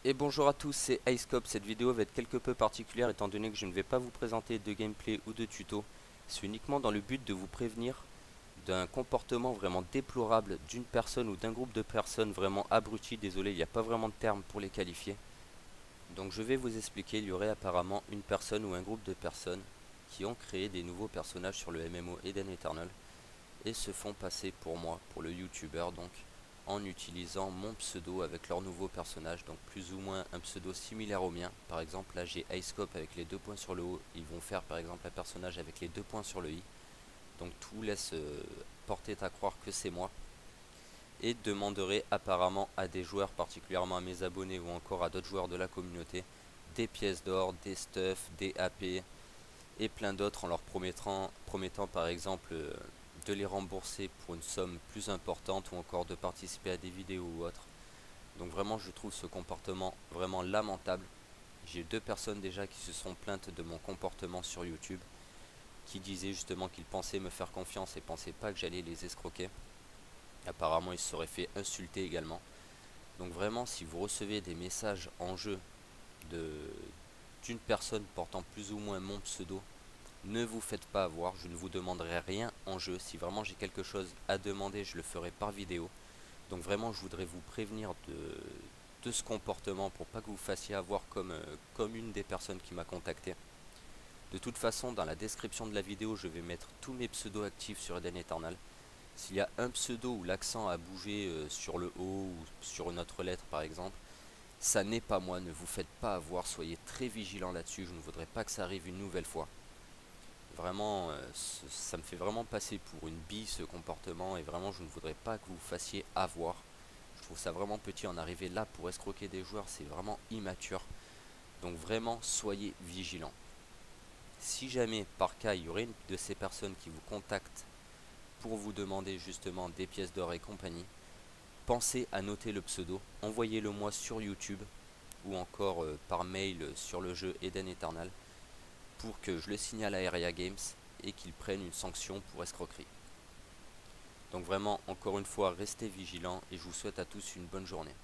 Et bonjour à tous, c'est Icecop. Cette vidéo va être quelque peu particulière étant donné que je ne vais pas vous présenter de gameplay ou de tuto. C'est uniquement dans le but de vous prévenir d'un comportement vraiment déplorable d'une personne ou d'un groupe de personnes vraiment abrutis. Désolé, il n'y a pas vraiment de terme pour les qualifier. Donc je vais vous expliquer, il y aurait apparemment une personne ou un groupe de personnes qui ont créé des nouveaux personnages sur le MMO Eden Eternal et se font passer pour moi, pour le YouTuber donc, en utilisant mon pseudo avec leur nouveau personnage, donc plus ou moins un pseudo similaire au mien. Par exemple, là j'ai Icecop avec les deux points sur le haut, ils vont faire par exemple un personnage avec les deux points sur le i. Donc tout laisse porter à croire que c'est moi. Et demanderai apparemment à des joueurs, particulièrement à mes abonnés ou encore à d'autres joueurs de la communauté, des pièces d'or, des stuffs, des AP et plein d'autres en leur promettant par exemple de les rembourser pour une somme plus importante ou encore de participer à des vidéos ou autres. Donc vraiment je trouve ce comportement vraiment lamentable. J'ai deux personnes déjà qui se sont plaintes de mon comportement sur YouTube, qui disaient justement qu'ils pensaient me faire confiance et pensaient pas que j'allais les escroquer. Apparemment ils se seraient fait insulter également. Donc vraiment si vous recevez des messages en jeu de d'une personne portant plus ou moins mon pseudo, ne vous faites pas avoir, je ne vous demanderai rien en jeu. Si vraiment j'ai quelque chose à demander, je le ferai par vidéo. Donc vraiment, je voudrais vous prévenir de ce comportement pour pas que vous fassiez avoir comme une des personnes qui m'a contacté. De toute façon, dans la description de la vidéo, je vais mettre tous mes pseudos actifs sur Eden Eternal. S'il y a un pseudo où l'accent a bougé sur le haut ou sur une autre lettre par exemple, ça n'est pas moi, ne vous faites pas avoir, soyez très vigilants là-dessus, je ne voudrais pas que ça arrive une nouvelle fois. Vraiment, ça me fait vraiment passer pour une bille ce comportement et vraiment je ne voudrais pas que vous vous fassiez avoir. Je trouve ça vraiment petit, en arriver là pour escroquer des joueurs, c'est vraiment immature. Donc vraiment, soyez vigilants. Si jamais par cas il y aurait une de ces personnes qui vous contacte pour vous demander justement des pièces d'or et compagnie, pensez à noter le pseudo, envoyez-le moi sur YouTube ou encore par mail sur le jeu Eden Eternal pour que je le signale à Area Games et qu'ils prennent une sanction pour escroquerie. Donc vraiment, encore une fois, restez vigilants et je vous souhaite à tous une bonne journée.